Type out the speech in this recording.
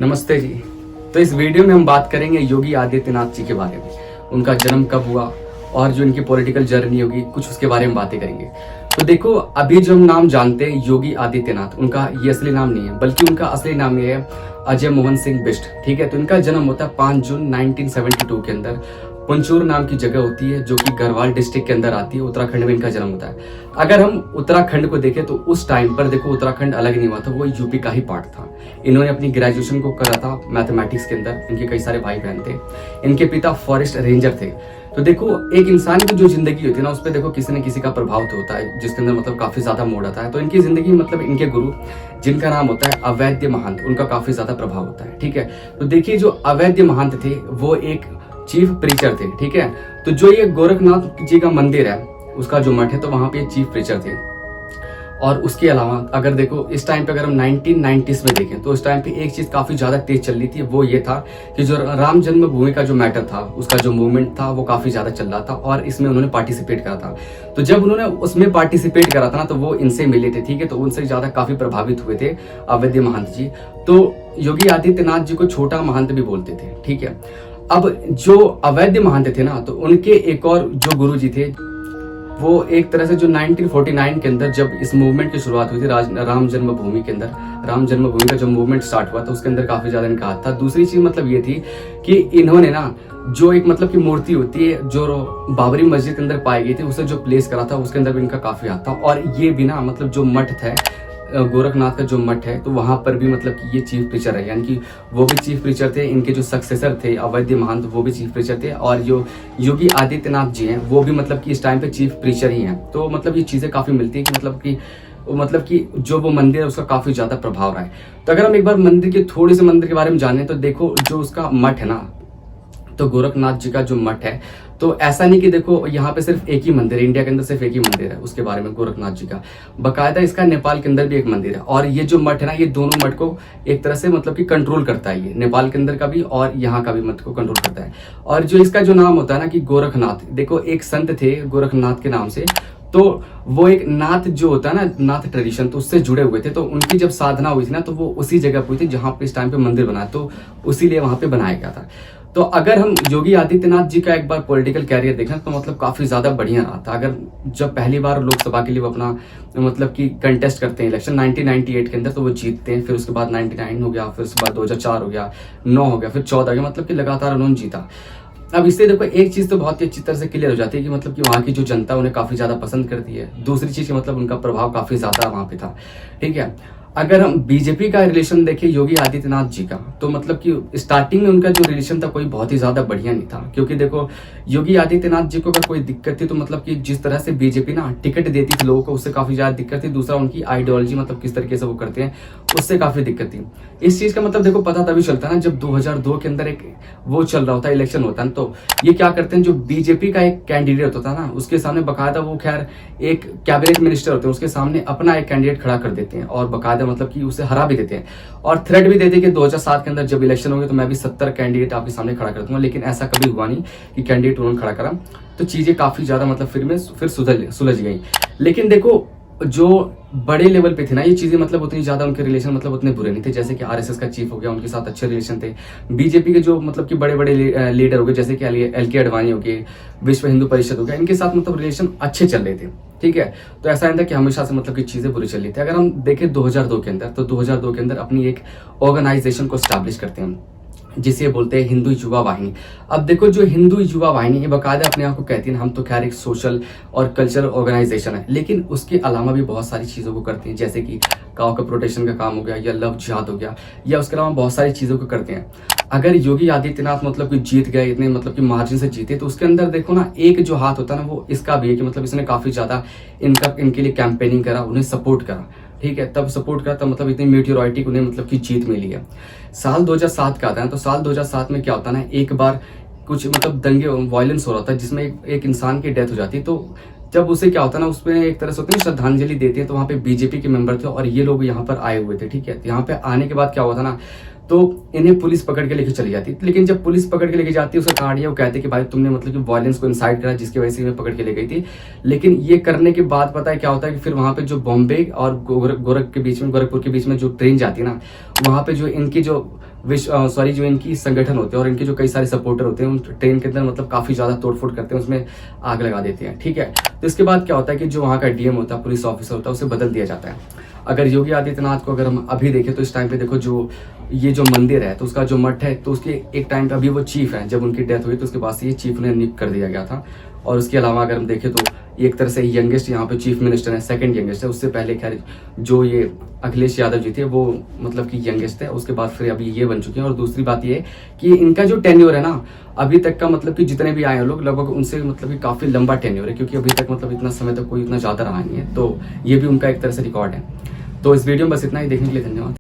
नमस्ते जी। तो इस वीडियो में हम बात करेंगे योगी आदित्यनाथ जी के बारे में, उनका जन्म कब हुआ और जो इनकी पॉलिटिकल जर्नी होगी कुछ उसके बारे में बातें करेंगे। तो देखो, अभी जो हम नाम जानते हैं योगी आदित्यनाथ, उनका ये असली नाम नहीं है, बल्कि उनका असली नाम ये है अजय मोहन सिंह बिष्ट। ठीक है, तो इनका जन्म होता है 5 जून 1972 के अंदर पुंचूर नाम की जगह होती है जो कि गढ़वाल डिस्ट्रिक्ट के अंदर आती है। उत्तराखंड में इनका जन्म होता है। अगर हम उत्तराखंड को देखें तो उस टाइम पर देखो उत्तराखंड अलग नहीं हुआ था, वो यूपी का ही पार्ट था। इन्होंने अपनी ग्रेजुएशन को करा था मैथमेटिक्स के अंदर। इनके कई सारे भाई बहन थे। इनके पिता फॉरेस्ट रेंजर थे। तो देखो, एक इंसान की जो जिंदगी होती है ना, उस पर देखो किसी न किसी का प्रभाव तो होता है, जिसके अंदर मतलब काफी ज्यादा मोड़ आता है। तो इनकी जिंदगी मतलब इनके गुरु जिनका नाम होता है अवैध महंत, उनका काफी ज्यादा प्रभाव होता है। ठीक है, तो देखिए जो अवैध महंत थे वो एक चीफ प्रीचर थे। ठीक है, तो जो ये गोरखनाथ जी का मंदिर है, उसका जो मठ है, तो वहां पे चीफ प्रीचर थे। और उसके अलावा अगर देखो इस टाइम पे, अगर हम 1990s में देखें तो उस टाइम पे एक चीज काफी ज्यादा तेज चल रही थी। वो ये था कि जो राम जन्मभूमि का जो मैटर था, उसका जो मूवमेंट था, वो काफी ज्यादा चल रहा था और इसमें उन्होंने पार्टिसिपेट करा था। तो जब उन्होंने उसमें पार्टिसिपेट करा था ना, तो वो इनसे मिले थे। ठीक है, तो उनसे ज्यादा काफी प्रभावित हुए थे अवैध महंत जी। तो योगी आदित्यनाथ जी को छोटा महंत भी बोलते थे। ठीक है, अब जो अवैध महंत थे ना, तो उनके एक और जो गुरु जी थे, वो एक तरह से जो 1949 के अंदर जब इस मूवमेंट की शुरुआत हुई थी राम जन्मभूमि के अंदर, राम जन्मभूमि का जो मूवमेंट स्टार्ट हुआ था, उसके अंदर काफी ज्यादा इनका हाथ था। दूसरी चीज मतलब ये थी कि इन्होंने ना जो एक मतलब की मूर्ति होती है जो बाबरी मस्जिद के अंदर पाई गई थी, उसे जो प्लेस करा था, उसके अंदर भी इनका काफी हाथ था। और ये भी ना मतलब जो मठ था, गोरखनाथ का जो मठ है, तो वहां पर भी मतलब कि ये चीफ प्रीचर है, यानी कि वो भी चीफ प्रीचर थे। इनके जो सक्सेसर थे अवैध महंत, वो भी चीफ प्रीचर थे। और जो योगी आदित्यनाथ जी हैं, वो भी मतलब कि इस टाइम पे चीफ प्रीचर ही हैं। तो मतलब ये चीजें काफी मिलती है कि मतलब कि जो वो मंदिर है उसका काफी ज्यादा प्रभाव रहा है। तो अगर हम एक बार थोड़ी से मंदिर के बारे में जाने, तो देखो जो उसका मठ है ना, तो गोरखनाथ जी का जो मठ है, तो ऐसा नहीं कि देखो यहाँ पे सिर्फ एक ही मंदिर है, इंडिया के अंदर सिर्फ एक ही मंदिर है उसके बारे में गोरखनाथ जी का। बकायदा इसका नेपाल के अंदर भी एक मंदिर है। और ये जो मठ है ना, ये दोनों मठ को एक तरह से मतलब कि कंट्रोल करता है। ये नेपाल के अंदर का भी और यहाँ का भी मठ को कंट्रोल करता है। और जो इसका जो नाम होता है ना कि गोरखनाथ, देखो एक संत थे गोरखनाथ के नाम से, तो वो एक नाथ जो होता है ना, नाथ ट्रेडिशन, तो उससे जुड़े हुए थे। तो उनकी जब साधना हुई थी ना, तो वो उसी जगह हुई थी जहां पे इस टाइम पे मंदिर बना, तो उसीलिए वहां पे बनाया गया था। तो अगर हम योगी आदित्यनाथ जी का एक बार पॉलिटिकल कैरियर देखें, तो मतलब काफी ज्यादा बढ़िया रहा था। अगर जब पहली बार लोकसभा के लिए वो अपना मतलब कि कंटेस्ट करते हैं इलेक्शन 1998 के अंदर, तो वो जीतते हैं। फिर उसके बाद 99 हो गया, फिर उसके बाद 2004 हो गया, 9 हो गया, फिर 14 हो गया, मतलब कि लगातार उन्होंने जीता। अब इससे देखो एक चीज तो बहुत ही अच्छी तरह से क्लियर हो जाती है कि मतलब कि वहाँ की जो जनता उन्हें काफी ज्यादा पसंद करती है। दूसरी चीज कि मतलब उनका प्रभाव काफी ज्यादा वहां पे था। ठीक है, अगर हम बीजेपी का रिलेशन देखें योगी आदित्यनाथ जी का, तो मतलब कि स्टार्टिंग में उनका जो रिलेशन था कोई बहुत ही ज्यादा बढ़िया नहीं था। क्योंकि देखो योगी आदित्यनाथ जी को अगर कोई दिक्कत थी, तो मतलब कि जिस तरह से बीजेपी ना टिकट देती थी लोगों को, उससे काफी ज्यादा दिक्कत थी। दूसरा उनकी आइडियोलॉजी मतलब किस तरीके से वो करते हैं, उससे काफी दिक्कत थी। इस चीज का मतलब देखो पता तभी चलता है ना जब 2002 के अंदर एक वो चल रहा होता है, इलेक्शन होता है। तो ये क्या करते हैं, जो बीजेपी का एक कैंडिडेट होता था ना, उसके सामने बकायदा वो खैर एक कैबिनेट मिनिस्टर होते हैं, उसके सामने अपना एक कैंडिडेट खड़ा कर देते हैं और बकायदा मतलब कि उसे हरा भी देते हैं और थ्रेट भी देते हैं कि 2007 के अंदर जब इलेक्शन होंगे तो मैं भी 70 कैंडिडेट आपके सामने खड़ा कर दूंगा। लेकिन ऐसा कभी हुआ नहीं कि कैंडिडेट उन्होंने खड़ा करा। तो चीजें काफी ज्यादा मतलब फिर सुलझ गई। लेकिन देखो जो बड़े लेवल पे थे ना ये चीजें, मतलब उतनी ज्यादा उनके रिलेशन मतलब उतने बुरे नहीं थे। जैसे कि आरएसएस का चीफ हो गया, उनके साथ अच्छे रिलेशन थे। बीजेपी के जो मतलब कि बड़े बड़े लीडर हो गए, जैसे कि एल के अडवाणी हो गए, विश्व हिंदू परिषद हो गया, इनके साथ मतलब रिलेशन अच्छे चल रहे थे। ठीक है, तो ऐसा नहीं था कि हमेशा से मतलब कि चीजें बुरी चल रही थी। अगर हम देखें 2002 के अंदर, तो 2002 के अंदर अपनी एक ऑर्गेनाइजेशन को स्टैब्लिश करते हैं जिसे बोलते हैं हिंदू युवा वाहिनी। अब देखो जो हिंदू युवा वाहिनी ये बकायदा अपने आप को कहती है, हम तो खैर एक सोशल और कल्चरल ऑर्गेनाइजेशन है, लेकिन उसके अलावा भी बहुत सारी चीजों को करती है। जैसे कि काउ का प्रोटेक्शन का काम हो गया, या लव जिहाद हो गया, या उसके अलावा बहुत सारी चीजों को करते हैं। अगर योगी आदित्यनाथ मतलब कि जीत गए, इतने मतलब कि मार्जिन से जीते, तो उसके अंदर देखो ना एक जो हाथ होता है ना, वो इसका भी है कि मतलब इसने काफी ज्यादा इनके लिए कैंपेनिंग करा, उन्हें सपोर्ट करा। ठीक है, तब सपोर्ट करा, तब मतलब इतनी मेटियोरिटी उन्हें मतलब की जीत मिली है। साल 2007 का आता है, तो साल 2007 में क्या होता है ना, एक बार कुछ मतलब दंगे वायलेंस हो रहा था जिसमें एक इंसान की डेथ हो जाती है। तो जब उसे क्या होता है ना, उसमें एक तरह से होती है श्रद्धांजलि देते हैं। तो वहाँ पे बीजेपी के मेंबर थे और ये लोग यहाँ पर आए हुए थे। ठीक है, यहाँ पे आने के बाद क्या हुआ था ना, तो इन्हें पुलिस पकड़ के लेके चली जाती। लेकिन जब पुलिस पकड़ के लेके जाती है उसका कहानी वो कहते कि भाई तुमने मतलब कि वायलेंस को इंसाइट करा जिसकी वजह से इन्हें पकड़ के ले गई थी। लेकिन ये करने के बाद पता है क्या होता है कि फिर वहां पे जो बॉम्बे और गोरखपुर के बीच में जो ट्रेन जाती है ना, वहां पे जो इनकी जो जो इनकी संगठन होते हैं और इनके जो कई सारे सपोर्टर होते हैं उन ट्रेन के अंदर मतलब काफी ज्यादा तोड़फोड़ करते हैं, उसमें आग लगा देते हैं। ठीक है, तो इसके बाद क्या होता है कि जो वहाँ का डीएम होता है, पुलिस ऑफिसर होता है, उसे बदल दिया जाता है। अगर योगी आदित्यनाथ को अगर हम अभी देखें तो इस टाइम पे देखो जो ये जो मंदिर है तो उसका जो मठ है तो उसके एक टाइम पे अभी वो चीफ है, जब उनकी डेथ हुई तो उसके बाद से ये चीफ ने नियुक्त कर दिया गया था। और उसके अलावा अगर हम देखें तो एक तरह से यंगेस्ट यहाँ पे चीफ मिनिस्टर है, सेकंड यंगेस्ट है। उससे पहले खैर जो ये अखिलेश यादव जी थे वो मतलब कि यंगेस्ट है, उसके बाद फिर अभी ये बन चुके हैं। और दूसरी बात ये कि इनका जो टेन्योर है ना अभी तक का, मतलब कि जितने भी आए हैं लोग लगभग उनसे मतलब कि काफी लंबा टेन्योर है, क्योंकि अभी तक मतलब इतना समय तक कोई इतना ज्यादा रहा नहीं है। तो ये भी उनका एक तरह से रिकॉर्ड है। तो इस वीडियो में बस इतना ही, देखने के लिए धन्यवाद।